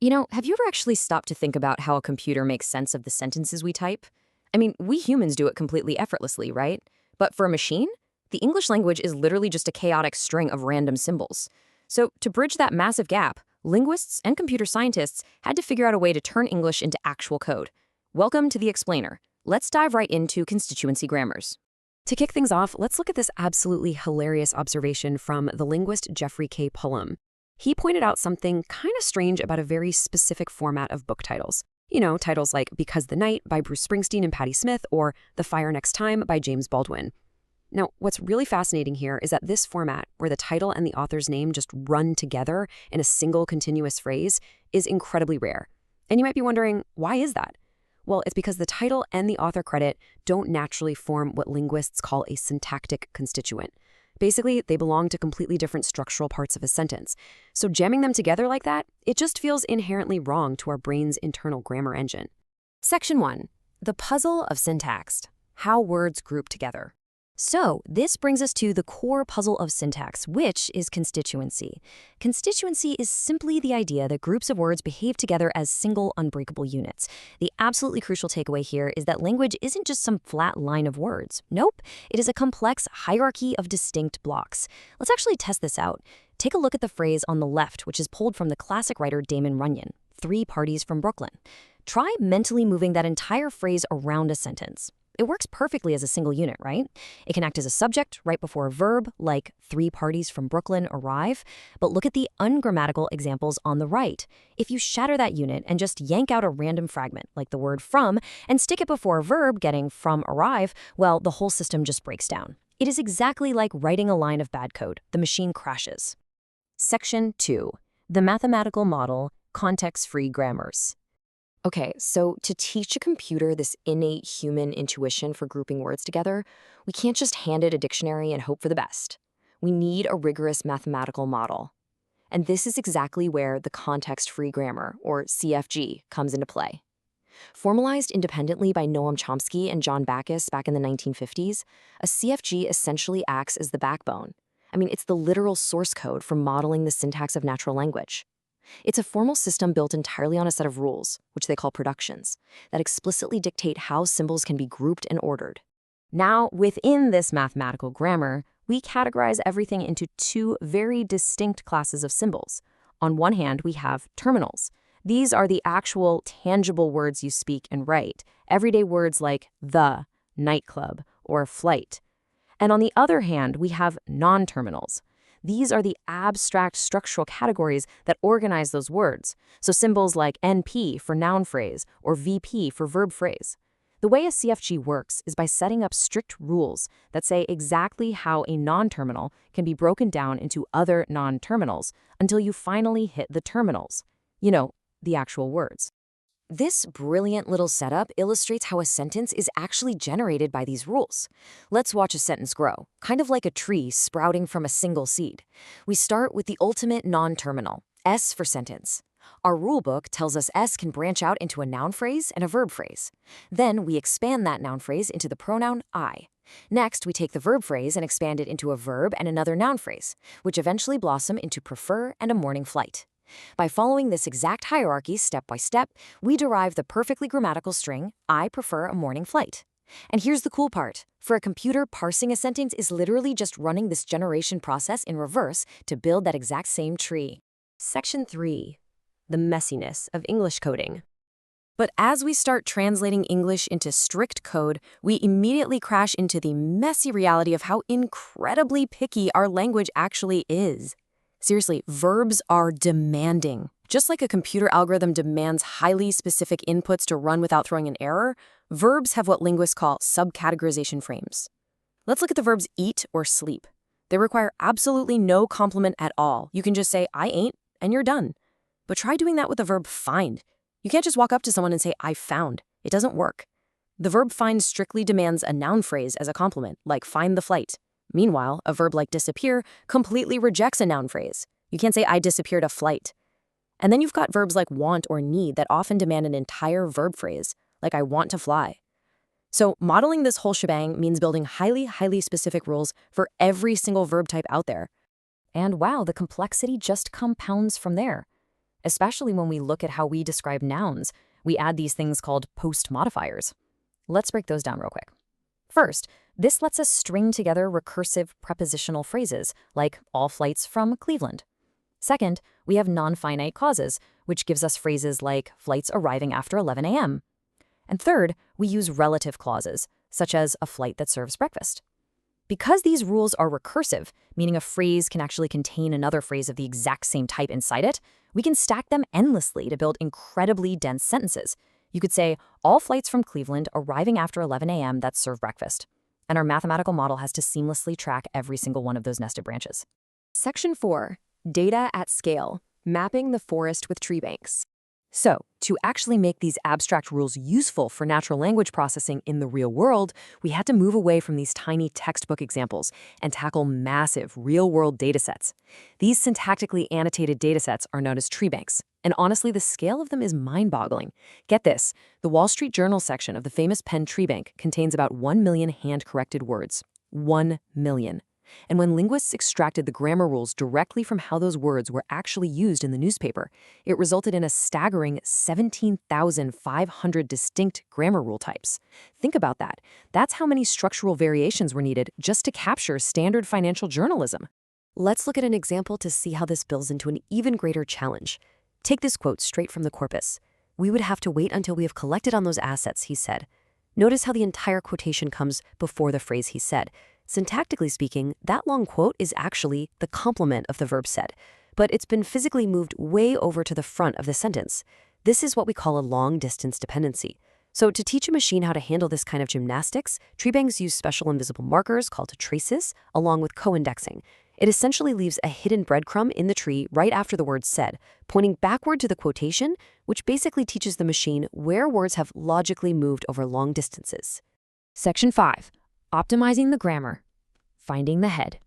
Have you ever actually stopped to think about how a computer makes sense of the sentences we type? I mean, we humans do it completely effortlessly, right? But for a machine, the English language is literally just a chaotic string of random symbols. So, to bridge that massive gap, linguists and computer scientists had to figure out a way to turn English into actual code. Welcome to The Explainer. Let's dive right into constituency grammars. To kick things off, let's look at this absolutely hilarious observation from the linguist Jeffrey K. Pullum. He pointed out something kind of strange about a very specific format of book titles. Titles like Because the Night by Bruce Springsteen and Patti Smith or The Fire Next Time by James Baldwin. Now, what's really fascinating here is that this format, where the title and the author's name just run together in a single continuous phrase, is incredibly rare. And you might be wondering, why is that? Well, it's because the title and the author credit don't naturally form what linguists call a syntactic constituent. Basically, they belong to completely different structural parts of a sentence. So jamming them together like that, it just feels inherently wrong to our brain's internal grammar engine. Section 1. The puzzle of syntax. How words group together. So, this brings us to the core puzzle of syntax, which is constituency. Constituency is simply the idea that groups of words behave together as single, unbreakable units. The absolutely crucial takeaway here is that language isn't just some flat line of words. Nope, it is a complex hierarchy of distinct blocks. Let's actually test this out. Take a look at the phrase on the left, which is pulled from the classic writer Damon Runyon, 3 parties from Brooklyn. Try mentally moving that entire phrase around a sentence. It works perfectly as a single unit, right? It can act as a subject right before a verb, like 3 parties from Brooklyn arrive. But look at the ungrammatical examples on the right. If you shatter that unit and just yank out a random fragment, like the word from, and stick it before a verb getting from arrive, well, the whole system just breaks down. It is exactly like writing a line of bad code. The machine crashes. Section 2. The mathematical model, context-free grammars. Okay, so to teach a computer this innate human intuition for grouping words together, we can't just hand it a dictionary and hope for the best. We need a rigorous mathematical model. And this is exactly where the context-free grammar, or CFG, comes into play. Formalized independently by Noam Chomsky and John Backus back in the 1950s, a CFG essentially acts as the backbone. It's the literal source code for modeling the syntax of natural language. It's a formal system built entirely on a set of rules, which they call productions, that explicitly dictate how symbols can be grouped and ordered. Now, within this mathematical grammar, we categorize everything into 2 very distinct classes of symbols. On one hand, we have terminals. These are the actual, tangible words you speak and write, everyday words like the, nightclub, or flight. And on the other hand, we have non-terminals. These are the abstract structural categories that organize those words, so symbols like NP for noun phrase or VP for verb phrase. The way a CFG works is by setting up strict rules that say exactly how a non-terminal can be broken down into other non-terminals until you finally hit the terminals. The actual words. This brilliant little setup illustrates how a sentence is actually generated by these rules. Let's watch a sentence grow, kind of like a tree sprouting from a single seed. We start with the ultimate non-terminal, S for sentence. Our rulebook tells us S can branch out into a noun phrase and a verb phrase. Then we expand that noun phrase into the pronoun I. Next, we take the verb phrase and expand it into a verb and another noun phrase, which eventually blossom into prefer and a morning flight. By following this exact hierarchy step by step, we derive the perfectly grammatical string, I prefer a morning flight. And here's the cool part. For a computer, parsing a sentence is literally just running this generation process in reverse to build that exact same tree. Section 3. The messiness of English coding. But as we start translating English into strict code, we immediately crash into the messy reality of how incredibly picky our language actually is. Seriously, verbs are demanding. Just like a computer algorithm demands highly specific inputs to run without throwing an error, verbs have what linguists call subcategorization frames. Let's look at the verbs eat or sleep. They require absolutely no complement at all. You can just say, I ain't, and you're done. But try doing that with the verb find. You can't just walk up to someone and say, I found. It doesn't work. The verb find strictly demands a noun phrase as a complement, like find the flight. Meanwhile, a verb like disappear completely rejects a noun phrase. You can't say, I disappeared a flight. And then you've got verbs like want or need that often demand an entire verb phrase, like I want to fly. So modeling this whole shebang means building highly specific rules for every single verb type out there. And wow, the complexity just compounds from there. especially when we look at how we describe nouns. We add these things called post modifiers. Let's break those down real quick. First, this lets us string together recursive prepositional phrases, like all flights from Cleveland. Second, we have non-finite causes, which gives us phrases like flights arriving after 11 a.m. And third, we use relative clauses, such as a flight that serves breakfast. Because these rules are recursive, meaning a phrase can actually contain another phrase of the exact same type inside it, we can stack them endlessly to build incredibly dense sentences. You could say, all flights from Cleveland arriving after 11 a.m. that serve breakfast. And our mathematical model has to seamlessly track every single one of those nested branches. Section 4. Data at scale. Mapping the forest with tree banks. So, to actually make these abstract rules useful for natural language processing in the real world, we had to move away from these tiny textbook examples and tackle massive real-world datasets. These syntactically annotated datasets are known as tree banks, and honestly, the scale of them is mind-boggling. Get this, the Wall Street Journal section of the famous Penn Tree Bank contains about 1 million hand-corrected words. 1 million. And when linguists extracted the grammar rules directly from how those words were actually used in the newspaper, it resulted in a staggering 17,500 distinct grammar rule types. Think about that. That's how many structural variations were needed just to capture standard financial journalism. Let's look at an example to see how this builds into an even greater challenge. Take this quote straight from the corpus. "We would have to wait until we have collected on those assets," he said. Notice how the entire quotation comes before the phrase "he said." Syntactically speaking, that long quote is actually the complement of the verb said, but it's been physically moved way over to the front of the sentence. This is what we call a long-distance dependency. So to teach a machine how to handle this kind of gymnastics, treebanks use special invisible markers called traces, along with co-indexing. It essentially leaves a hidden breadcrumb in the tree right after the word said, pointing backward to the quotation, which basically teaches the machine where words have logically moved over long distances. Section 5. Optimizing the grammar. Finding the head.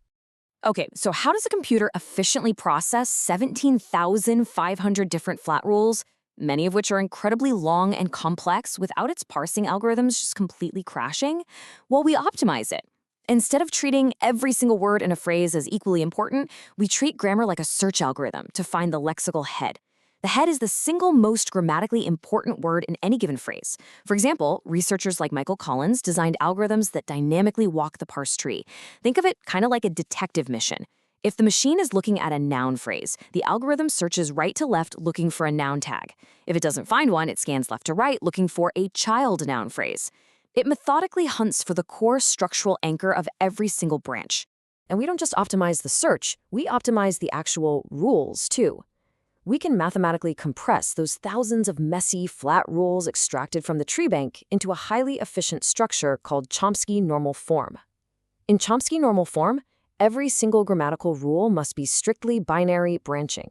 Okay, so how does a computer efficiently process 17,500 different flat rules, many of which are incredibly long and complex, without its parsing algorithms just completely crashing? Well, we optimize it. Instead of treating every single word in a phrase as equally important, we treat grammar like a search algorithm to find the lexical head. The head is the single most grammatically important word in any given phrase. For example, researchers like Michael Collins designed algorithms that dynamically walk the parse tree. Think of it kind of like a detective mission. If the machine is looking at a noun phrase, the algorithm searches right to left looking for a noun tag. If it doesn't find one, it scans left to right looking for a child noun phrase. It methodically hunts for the core structural anchor of every single branch. And we don't just optimize the search, we optimize the actual rules too. We can mathematically compress those thousands of messy, flat rules extracted from the tree bank into a highly efficient structure called Chomsky normal form. In Chomsky normal form, every single grammatical rule must be strictly binary branching.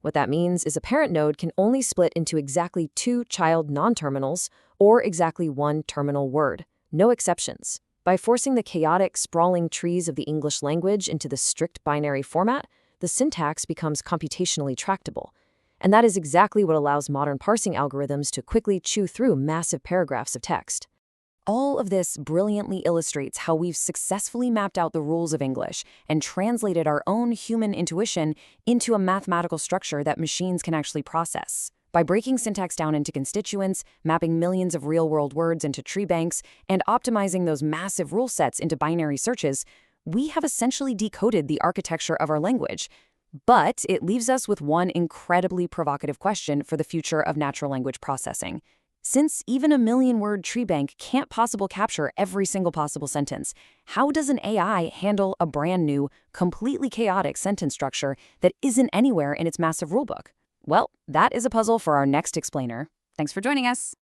What that means is a parent node can only split into exactly 2 child non-terminals or exactly 1 terminal word, no exceptions. By forcing the chaotic, sprawling trees of the English language into the strict binary format, the syntax becomes computationally tractable. And that is exactly what allows modern parsing algorithms to quickly chew through massive paragraphs of text. All of this brilliantly illustrates how we've successfully mapped out the rules of English and translated our own human intuition into a mathematical structure that machines can actually process. By breaking syntax down into constituents, mapping millions of real-world words into tree banks, and optimizing those massive rule sets into binary searches, we have essentially decoded the architecture of our language. But it leaves us with one incredibly provocative question for the future of natural language processing. Since even a million-word tree bank can't possibly capture every single possible sentence, how does an AI handle a brand new, completely chaotic sentence structure that isn't anywhere in its massive rulebook? Well, that is a puzzle for our next explainer. Thanks for joining us.